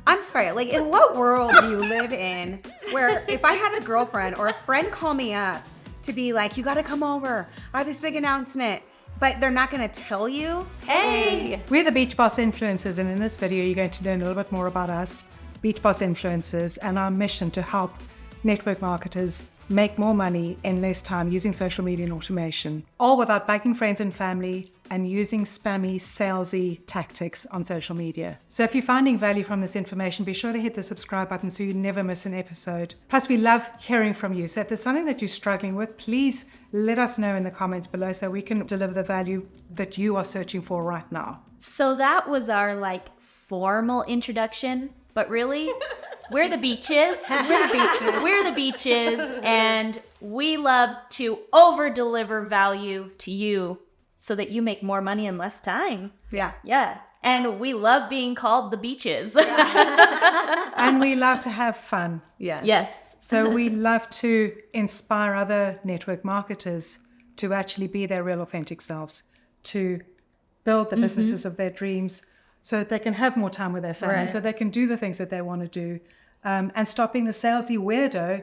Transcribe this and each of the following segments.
I'm sorry, like in what world do you live in where if I had a girlfriend or a friend call me up to be like, you got to come over, I have this big announcement, but they're not going to tell you, hey. We're the Beach Boss Influencers, and in this video, you're going to learn a little bit more about us, Beach Boss Influencers, and our mission to help network marketers make more money in less time using social media and automation, all without bugging friends and family and using spammy, salesy tactics on social media. So if you're finding value from this information, be sure to hit the subscribe button so you never miss an episode. Plus, we love hearing from you. So if there's something that you're struggling with, please let us know in the comments below so we can deliver the value that you are searching for right now. So that was our formal introduction, but really, we're the Beaches. We're the Beaches. We're the Beaches, and we love to over-deliver value to you so that you make more money in less time. Yeah. Yeah. And we love being called the Beaches. And we love to have fun. Yes. Yes. So we love to inspire other network marketers to actually be their real authentic selves, to build the businesses of their dreams so that they can have more time with their family, Right. so they can do the things that they want to do, and stop being the salesy weirdo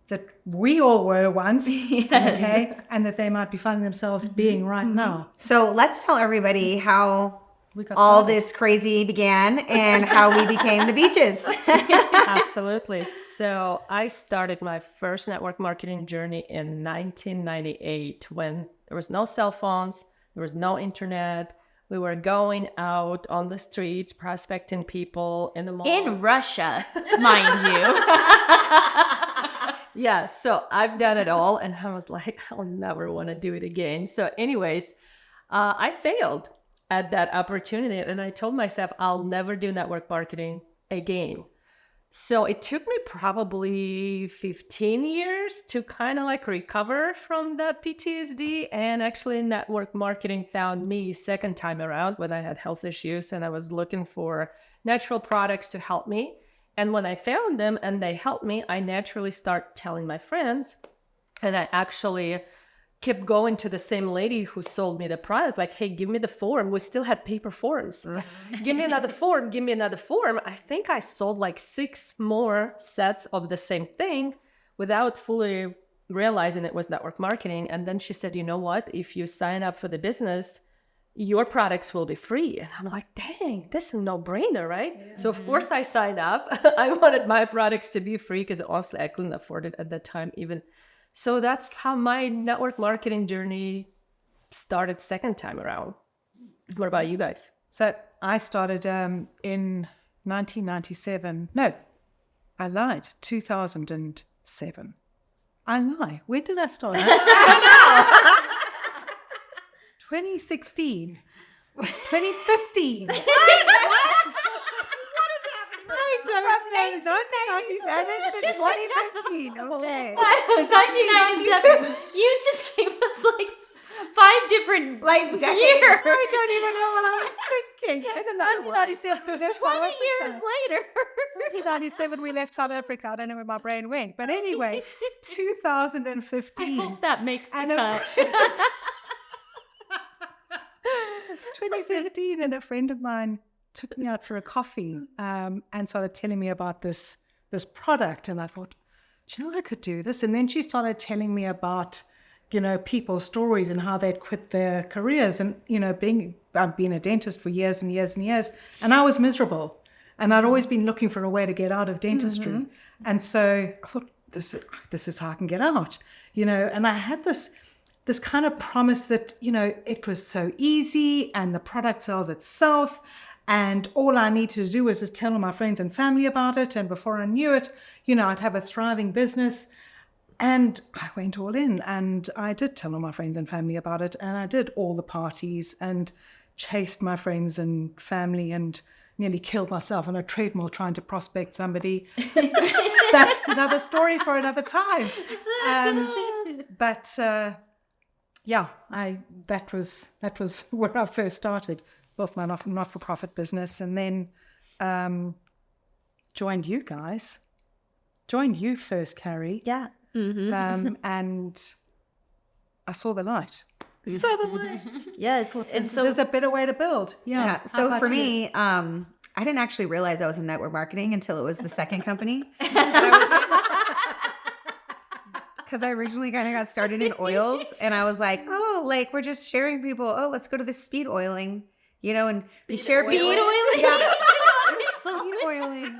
that we all were once, okay, and that they might be finding themselves being right now. So let's tell everybody how We got all started. this crazy began and how we became the Beaches. Absolutely. So I started my first network marketing journey in 1998 when there was no cell phones, there was no internet. We were going out on the streets, prospecting people in the malls. In Russia, mind you. Yeah, so I've done it all, and I was like, I'll never want to do it again. So anyways, I failed at that opportunity, and I told myself I'll never do network marketing again. So it took me probably 15 years to kind of recover from that PTSD, and actually network marketing found me second time around when I had health issues and I was looking for natural products to help me. And when I found them and they helped me, I naturally start telling my friends, and I actually kept going to the same lady who sold me the product, like, hey, give me the form. We still had paper forms. Give me another form. Give me another form. I think I sold 6 more sets of the same thing without fully realizing it was network marketing. And then she said, you know what? If you sign up for the business, your products will be free. And I'm like, dang, this is a no-brainer, right? Yeah. So of course I signed up. I wanted my products to be free because honestly, I couldn't afford it at that time even. So that's how my network marketing journey started second time around. What about you guys? So I started in 1997. No, I lied. 2007. I lie. When did I start? 2016. 2015. What is happening? I don't know. 1997 to 2015. Okay. 1997. You just gave us 5 different Decades. years. I don't even know what I was thinking. And then 1997. 20 years later. 1997, we left South Africa. I don't know where my brain went. But anyway, 2015. I hope that makes the And a cut. 2015, and a friend of mine took me out for a coffee and started telling me about this product. And I thought, do you know, I could do this. And then she started telling me about, people's stories and how they'd quit their careers. And, I've been a dentist for years and years and years, and I was miserable. And I'd always been looking for a way to get out of dentistry. Mm-hmm. And so I thought, this is how I can get out, and I had this kind of promise that, it was so easy and the product sells itself. And all I needed to do was just tell my friends and family about it. And before I knew it, I'd have a thriving business. And I went all in, and I did tell all my friends and family about it. And I did all the parties and chased my friends and family and nearly killed myself on a treadmill trying to prospect somebody. That's another story for another time. Yeah, that was where I first started, built my not-for-profit business, and then joined you guys. Joined you first, Carrie. Yeah. And I saw the light. Saw the light. Yes. And so There's a better way to build. Yeah. So How for about you? me, I didn't actually realize I was in network marketing until it was the second company. Because I originally kind of got started in oils, and I was like, oh, like we're just sharing people. Oh, let's go to this speed oiling, and you share Speed oiling? Yeah. Speed oiling.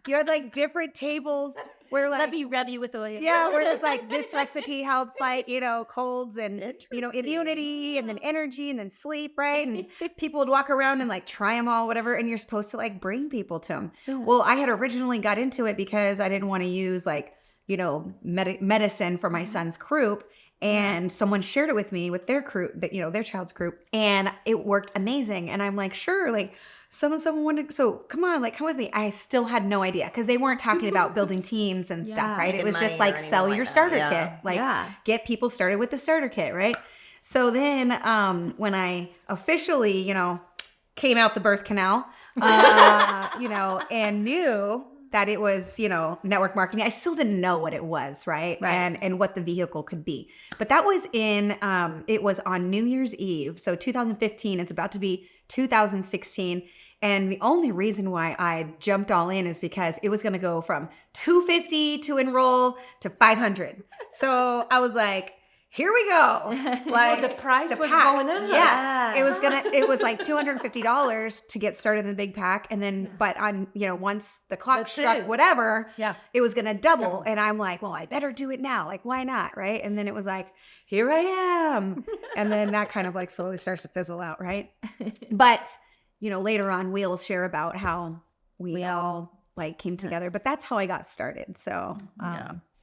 You had like different tables where like Let me rub you with oil. yeah, where it's like this recipe helps like, colds and, immunity and then energy and then sleep, right? And people would walk around and like try them all, whatever. And you're supposed to like bring people to them. Yeah. Well, I had originally got into it because I didn't want to use like, medicine for my son's croup. And someone shared it with me with their croup, their child's croup. And it worked amazing. And I'm like, sure, like, someone wanted, so come on, like come with me. I still had no idea because they weren't talking about building teams and stuff, right? It was just like sell your starter kit, like get people started with the starter kit, right? So then when I officially, came out the birth canal, and knew that it was, network marketing, I still didn't know what it was, right? And what the vehicle could be. But that was it was on New Year's Eve. So 2015, it's about to be 2016. And the only reason why I jumped all in is because it was going to go from $250 to enroll to $500. So I was like, here we go. Like the price was pack. going up. Yeah. It was like $250 to get started in the big pack. And then, but on, once the clock struck, whatever, it was going to double. And I'm like, well, I better do it now. Like, why not? Right. And then it was like, here I am. And then that kind of like slowly starts to fizzle out. Right. But, later on we'll share about how we all like came together, but that's how I got started. So,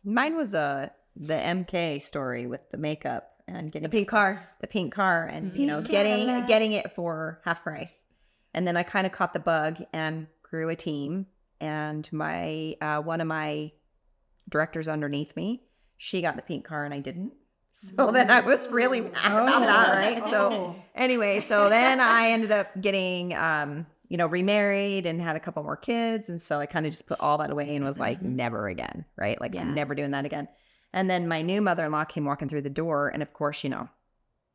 Mine was the MK story with the makeup and getting the pink car, and getting it for half price. And then I kind of caught the bug and grew a team. And my one of my directors underneath me, she got the pink car and I didn't. So then I was really mad about that, right? So anyway, so then I ended up getting remarried and had a couple more kids. And so I kind of just put all that away and was like, never again, right? Like I'm never doing that again. And then my new mother-in-law came walking through the door. And of course,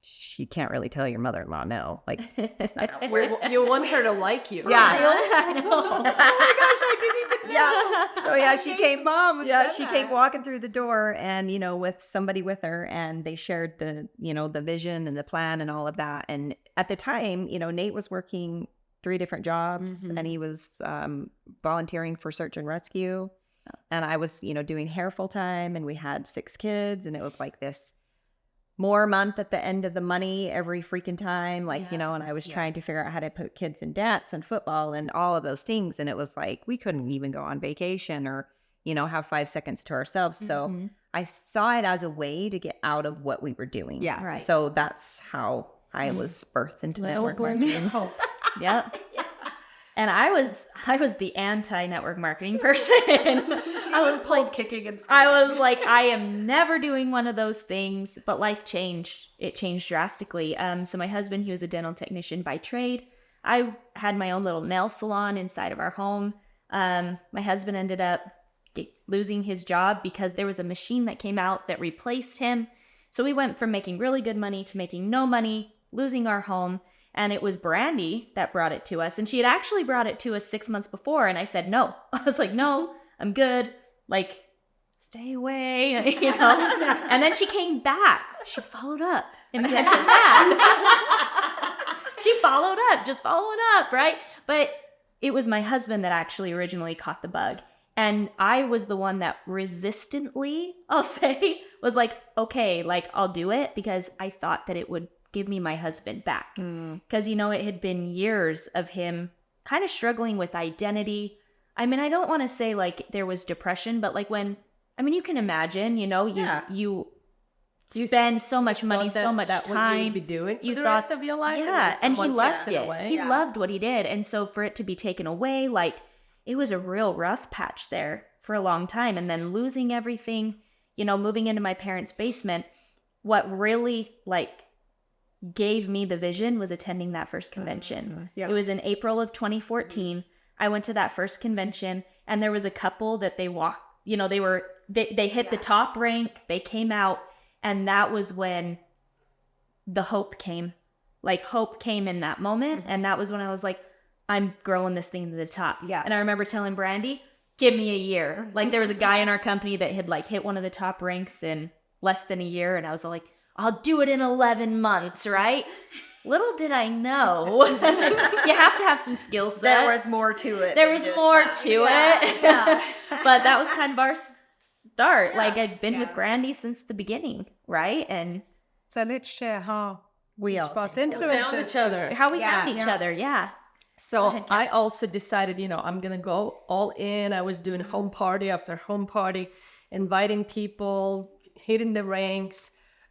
she can't really tell your mother-in-law no. Like, it's not how it works. You want her to like you. Yeah. oh my gosh, I didn't even know. So yeah, she came. Mom. She came walking through the door, and with somebody with her, and they shared the the vision and the plan and all of that. And at the time, Nate was working 3 different jobs, and he was volunteering for search and rescue, and I was doing hair full time, and we had 6 kids, and it was like this more month at the end of the money every freaking time, and I was trying to figure out how to put kids in dance and football and all of those things, and it was like we couldn't even go on vacation or have 5 seconds to ourselves. So I saw it as a way to get out of what we were doing. Yeah, right. So that's how I was birthed into network marketing. Yep. And I was the anti-network marketing person. I was cold kicking and screaming. I was like, I am never doing one of those things. But life changed. It changed drastically. So my husband, he was a dental technician by trade. I had my own little nail salon inside of our home. My husband ended up losing his job because there was a machine that came out that replaced him. So we went from making really good money to making no money, losing our home. And it was Brandy that brought it to us. And she had actually brought it to us 6 months before. And I said, no. I was like, no, I'm good. Like, stay away, And then she came back. She followed up. Imagine that. She followed up, just following up, right? But it was my husband that actually originally caught the bug. And I was the one that resistantly, I'll say, was like, okay, like, I'll do it because I thought that it would give me my husband back. Because, it had been years of him kind of struggling with identity. I mean, I don't want to say like there was depression, but like you can imagine, you spend so much money, so much time. What you'd be doing you for the thought, rest of your life. And he loved it. Away. He loved what he did. And so for it to be taken away, like it was a real rough patch there for a long time. And then losing everything, moving into my parents' basement, what really like gave me the vision was attending that first convention. It was in April of 2014. I went to that first convention and there was a couple that they walked, they hit the top rank, they came out, and that was when the hope came. Like hope came in that moment. And that was when I was like, I'm growing this thing to the top. Yeah. And I remember telling Brandy, give me a year. Like there was a guy in our company that had like hit one of the top ranks in less than a year. And I was like, I'll do it in 11 months, right? Little did I know, you have to have some skill sets. There was more to it. There than was just more that. to it. But that was kind of our start. Like I'd been with Brandy since the beginning, right? And So let's share how We each all boss Found influences each other. how we Yeah. found each other, yeah. So I also decided, I'm going to go all in. I was doing home party after home party, inviting people, hitting the ranks,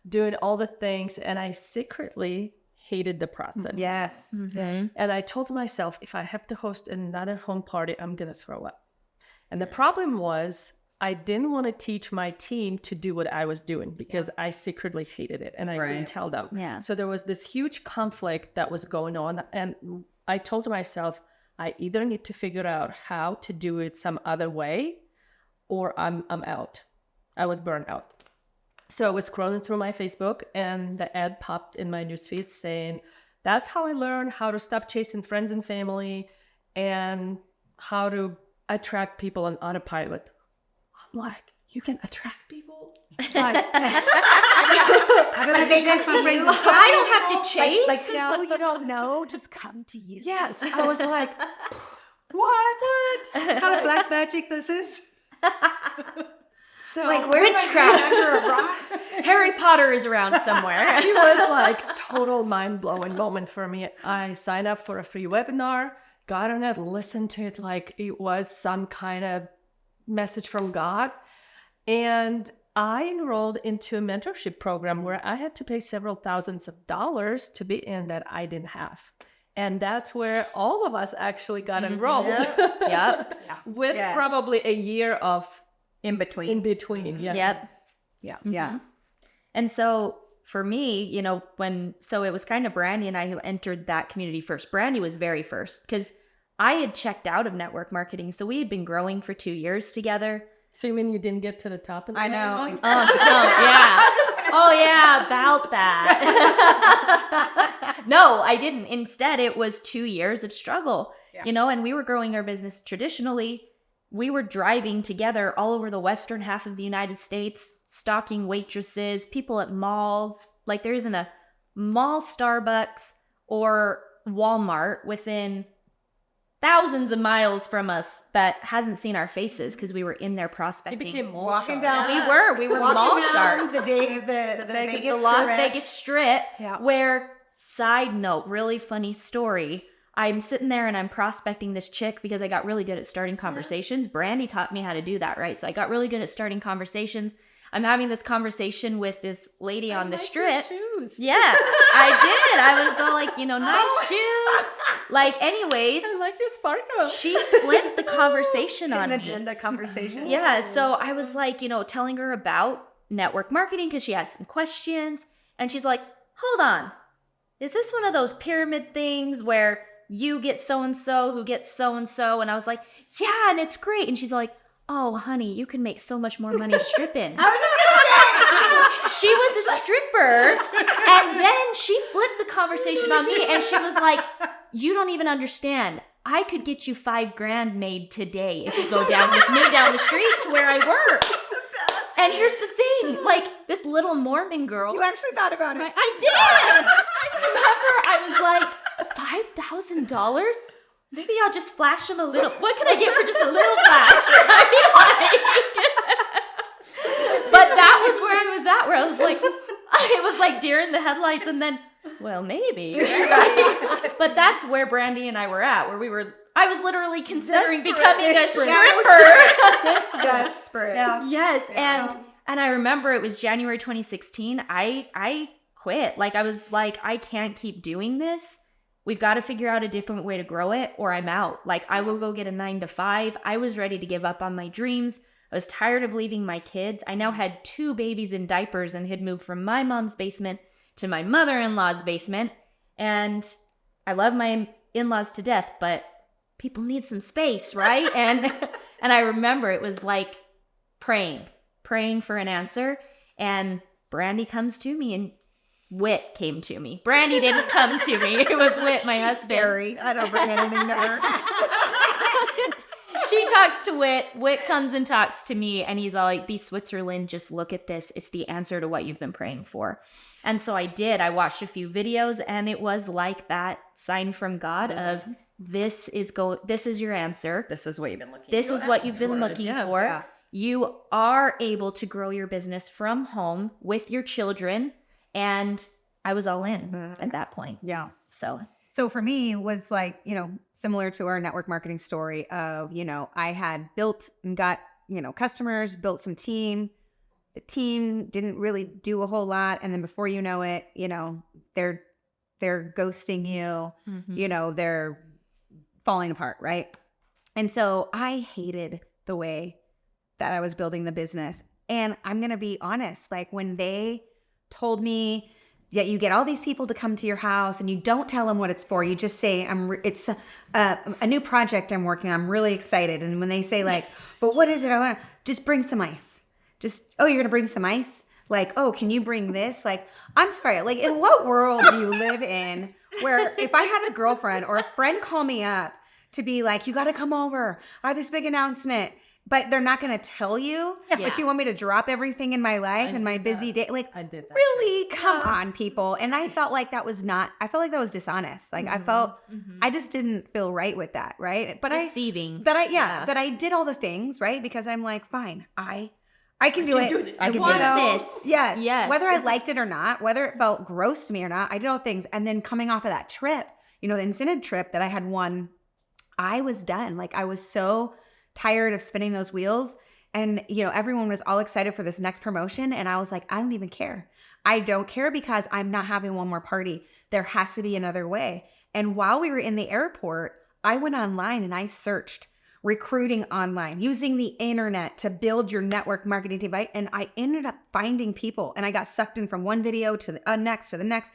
doing all the things. And I secretly hated the process. Yes. Mm-hmm. And I told myself, if I have to host another home party, I'm going to throw up. And the problem was I didn't want to teach my team to do what I was doing because I secretly hated it and I couldn't tell them. Yeah. So there was this huge conflict that was going on. And I told myself, I either need to figure out how to do it some other way or I'm out. I was burned out. So I was scrolling through my Facebook and the ad popped in my newsfeed saying, that's how I learned how to stop chasing friends and family and how to attract people on autopilot. I'm like, you can attract people? Like, I don't have to chase. Like no, you don't know. Just come to you. yes. I was like, what? What kind of black magic this is? so Like witchcraft under a rock. Harry Potter is around somewhere. it was like total mind-blowing moment for me. I signed up for a free webinar, got on it, listened to it like it was some kind of message from God. And I enrolled into a mentorship program where I had to pay several thousands of dollars to be in that I didn't have. And that's where all of us actually got enrolled. Yep. With Yes. probably a year of in between. in between. Yeah. Yep. Yeah. And so for me, it was kind of Brandy and I who entered that community first. Brandy was very first because I had checked out of network marketing. So we had been growing for 2 years together. So you mean you didn't get to the top of the I know. ladder? Oh yeah, about that. No, I didn't. Instead, it was 2 years of struggle, and we were growing our business traditionally. We were driving together all over the western half of the United States, stalking waitresses, people at malls. Like there isn't a mall Starbucks or Walmart within thousands of miles from us that hasn't seen our faces because we were in there prospecting. It became mall Walking sharks. down. We were Walking mall down sharks. The Vegas, The Las Strip. Vegas Strip, Yeah. where, side note, really funny story. I'm sitting there and I'm prospecting this chick because I got really good at starting conversations. Brandy taught me how to do that, right? So I got really good at starting conversations. I'm having this conversation with this lady on the strip. Yeah, I did. I was all like, nice shoes. Like, anyways, I like your sparkle. she flipped the conversation on An me. agenda conversation. Yeah, so I was like, telling her about network marketing because she had some questions. And she's like, hold on. Is this one of those pyramid things where you get so-and-so who gets so-and-so? And I was like, yeah, and it's great. And she's like, oh, honey, you can make so much more money stripping. I was just gonna say. She was a stripper. And then she flipped the conversation on me. And she was like, you don't even understand. I could get you $5,000 made today if you go down with me down the street to where I work. And here's the thing, like this little Mormon girl. You actually thought about it. I did. I remember I was like, $5,000? Maybe I'll just flash him a little. What can I get for just a little flash? But that was where I was at, where I was like, it was like deer in the headlights, and then, well, maybe. But that's where Brandy and I were at, where I was literally considering becoming a stripper. Desperate. Yeah. Yes, Yeah. and I remember it was January 2016. I quit. Like I was like, I can't keep doing this. We've got to figure out a different way to grow it or I'm out. Like I will go get a 9-to-5. I was ready to give up on my dreams. I was tired of leaving my kids. I now had 2 babies in diapers and had moved from my mom's basement to my mother-in-law's basement. And I love my in-laws to death, but people need some space, right? And I remember it was like praying for an answer. And Brandy comes to me and Whit came to me. Brandy didn't come to me. It was Whit, my husband. Scary. I don't bring anything to her. She talks to Whit. Whit comes and talks to me, and he's all like, "Be Switzerland, just look at this. It's the answer to what you've been praying for." And so I did. I watched a few videos, and it was like that sign from God of this is your answer. This is what you've been looking This for. is what you've been looking for. Yeah. You are able to grow your business from home with your children. And I was all in at that point. Yeah. So for me it was like, similar to our network marketing story of, I had built and got, customers, built some team. The team didn't really do a whole lot. And then before you know it, they're ghosting you, they're falling apart. Right. And so I hated the way that I was building the business. And I'm going to be honest, like when they told me that you get all these people to come to your house and you don't tell them what it's for. You just say, it's a new project I'm working on. I'm really excited. And when they say like, but what is it? I want to just bring some ice. You're going to bring some ice? Like, oh, can you bring this? Like, I'm sorry. Like, in what world do you live in where if I had a girlfriend or a friend call me up to be like, you got to come over. I have this big announcement. But they're not going to tell you. Yeah. But you want me to drop everything in my life and my busy day. Like, I did that. really? Come on, people. And I felt like that was dishonest. Like I just didn't feel right with that. Right. But deceiving. But I did all the things, right? Because I'm like, fine, I can do it. I can want do it. this. Yes. Whether I liked it or not, whether it felt gross to me or not, I did all things. And then coming off of that trip, the incentive trip that I had won, I was done. Like I was so tired of spinning those wheels. And, everyone was all excited for this next promotion. And I was like, I don't even care. I don't care because I'm not having one more party. There has to be another way. And while we were in the airport, I went online and I searched recruiting online, using the internet to build your network marketing team. And I ended up finding people and I got sucked in from one video to the next to the next.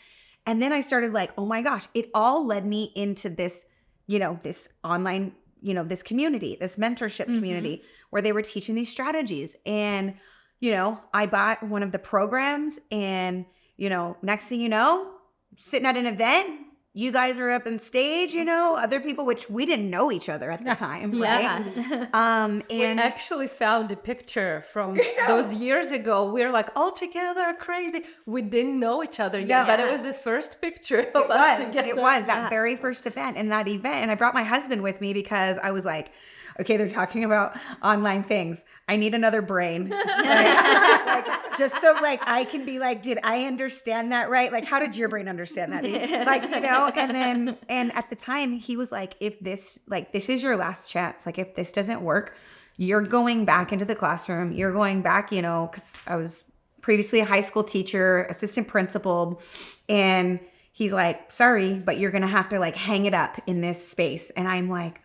And then I started like, oh my gosh, it all led me into this, this online this community, this mentorship community where they were teaching these strategies. And, I bought one of the programs and, next thing you know, sitting at an event, you guys are up on stage, other people, which we didn't know each other at the time, right? And we actually found a picture from those years ago. We were like all together, crazy. We didn't know each other yet, but it was the first picture of us together. It was that very first event and that event. And I brought my husband with me because I was like, okay, they're talking about online things. I need another brain. Just so like I can be like, did I understand that right? Like, how did your brain understand that? And at the time he was like, if this is your last chance. Like if this doesn't work, you're going back into the classroom. You're going back, because I was previously a high school teacher, assistant principal. And he's like, sorry, but you're going to have to like hang it up in this space. And I'm like,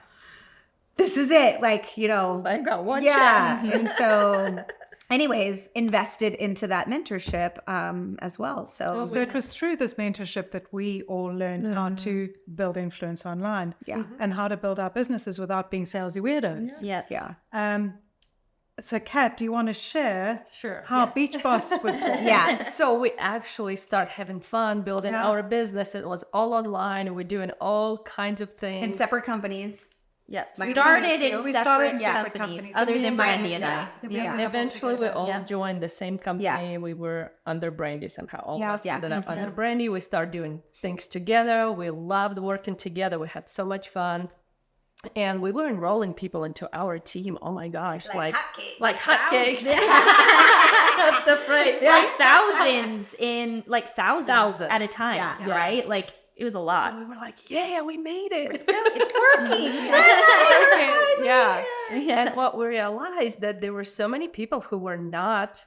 this is it. Like, I got one chance. And so anyways, invested into that mentorship as well. So it was through this mentorship that we all learned how to build influence online and how to build our businesses without being salesy weirdos. Yeah. So Kat, do you want to share how Beach Boss was born? Yeah. So we actually start having fun building our business. It was all online. We're doing all kinds of things. In separate companies. Yeah, Like started we in started separate in separate companies, companies. other Me than and Brandy Brandy, and I. yeah. Eventually, we all joined the same company. Yeah. We were under Brandy somehow. All of us Yeah. ended up under Brandy. We started doing things together. We loved working together. We had so much fun. And we were enrolling people into our team. Oh my gosh. Like hotcakes. That's the phrase. Like thousands at a time, Yeah. right? Like it was a lot. So we were like, yeah, we made it. It's working. Yeah. Yes. And what we realized that there were so many people who were not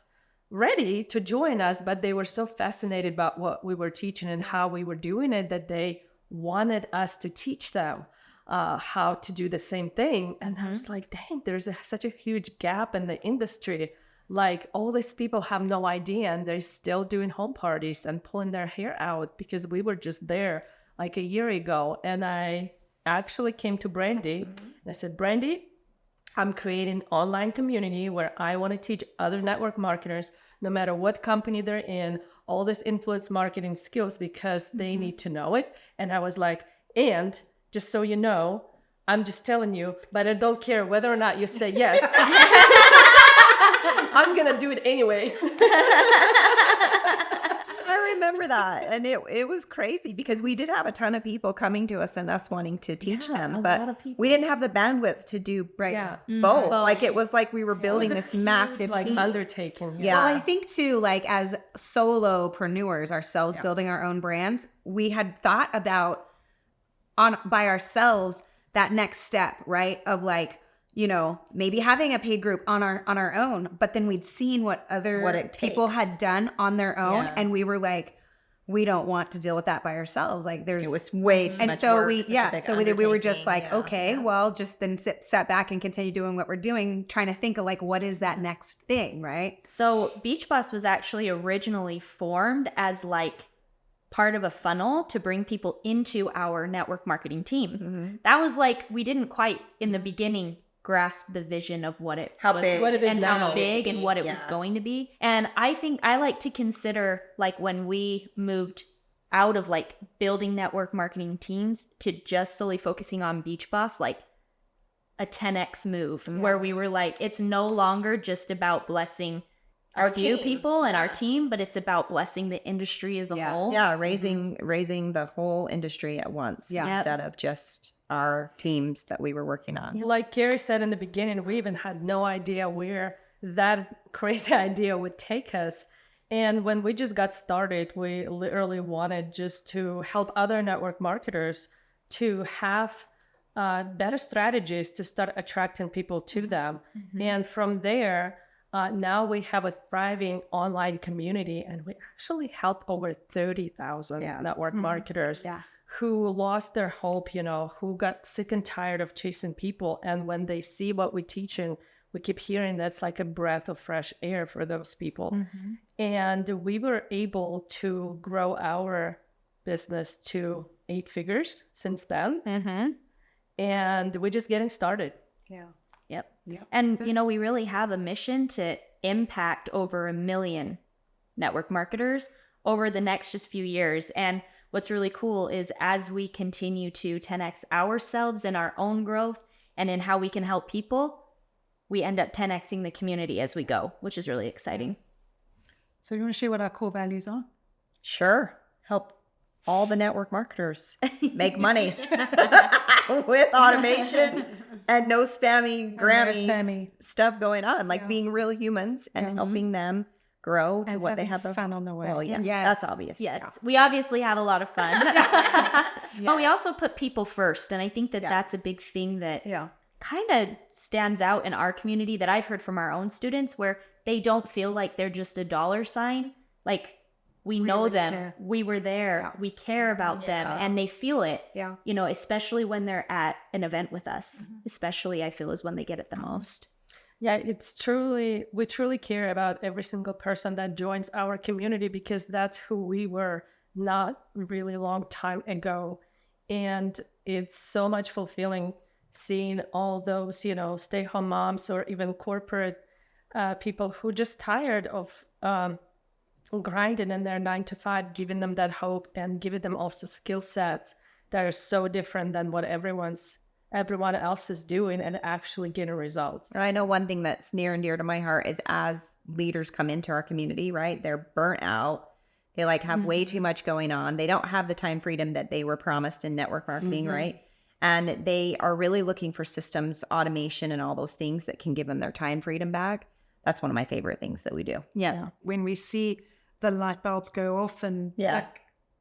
ready to join us, but they were so fascinated about what we were teaching and how we were doing it that they wanted us to teach them how to do the same thing. And I was like, dang, there's such a huge gap in the industry. Like all these people have no idea and they're still doing home parties and pulling their hair out because we were just there like a year ago. And I actually came to Brandy and I said, Brandy, I'm creating an online community where I want to teach other network marketers, no matter what company they're in, all this influence marketing skills because they need to know it. And I was like, and just so you know, I'm just telling you, but I don't care whether or not you say yes. I'm going to do it anyways. I remember that. And it was crazy because we did have a ton of people coming to us and us wanting to teach them, a but lot of people. we didn't have the bandwidth to do Yeah. both. Like it was like we were building It was a this huge, massive like team. undertaking. Yeah. Well, I think too, like as solopreneurs ourselves, building our own brands, we had thought about by ourselves that next step, right? Of like, you know, maybe having a paid group on our own, but then we'd seen what other people takes. had done on their own, Yeah. and we were like, we don't want to deal with that by ourselves. Like there's It was way too and much so work, we such a big we were just undertaking. like, Yeah. okay, well, just then sat back and continue doing what we're doing, trying to think of like what is that next thing, right? So Beach Boss was actually originally formed as like part of a funnel to bring people into our network marketing team. That was like, we didn't quite in the beginning grasp the vision of what it How was big. What it is and now. how big and what it was Yeah. going to be. And I think I like to consider like when we moved out of like building network marketing teams to just solely focusing on Beach Boss, like a 10x move where we were like, it's no longer just about blessing Our few team. people and our team, but it's about blessing the industry as a Yeah. whole. Yeah, raising the whole industry at once Yeah. instead of just our teams that we were working on. Like Carrie said in the beginning, we even had no idea where that crazy idea would take us. And when we just got started, we literally wanted just to help other network marketers to have better strategies to start attracting people to them. And from there, now we have a thriving online community, and we actually help over 30,000 network marketers Yeah. who lost their hope, you know, who got sick and tired of chasing people. And when they see what we teach, and we keep hearing that's like a breath of fresh air for those people. And we were able to grow our business to 8 figures since then. And we're just getting started. Yep. And, you know, we really have a mission to impact over 1 million network marketers over the next just few years. And what's really cool is as we continue to 10x ourselves in our own growth and in how we can help people, we end up 10xing the community as we go, which is really exciting. So you want to share what our core values are? Sure. Help all the network marketers make money with automation and no spammy, Grammy spammy. stuff going on, like being real humans and helping them grow to And what they having have. fun on the way. Well, yeah, Yes. that's obvious. Yes, we obviously have a lot of fun, but we also put people first. And I think that that's a big thing that kind of stands out in our community that I've heard from our own students, where they don't feel like they're just a dollar sign. Like we know really them, care. we were there, we care about them, and they feel it. Yeah. You know, especially when they're at an event with us, especially I feel is when they get it the most. Yeah, we truly care about every single person that joins our community, because that's who we were not really long time ago. And it's so much fulfilling seeing all those, you know, stay-home moms or even corporate people who just tired of grinding in their 9 to 5, giving them that hope and giving them also skill sets that are so different than what everyone else is doing and actually getting results. And I know one thing that's near and dear to my heart is as leaders come into our community, right? They're burnt out. They like have way too much going on. They don't have the time freedom that they were promised in network marketing, right? And they are really looking for systems, automation, and all those things that can give them their time freedom back. That's one of my favorite things that we do. Yeah. When we see the light bulbs go off and like,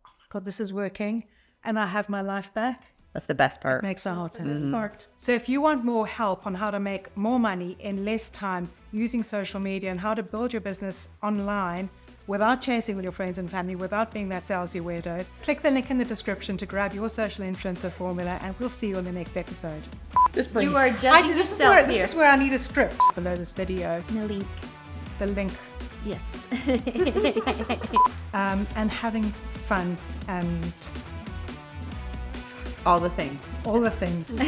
oh my God, this is working, and I have my life back, That's the best part. makes our hearts happy. So if you want more help on how to make more money in less time using social media and how to build your business online without chasing with your friends and family, without being that salesy weirdo, click the link in the description to grab your social influencer formula, and we'll see you on the next episode. You are judging This yourself here. is where I need a script below this video. The link. The link. Yes. And having fun and All the things. all the things.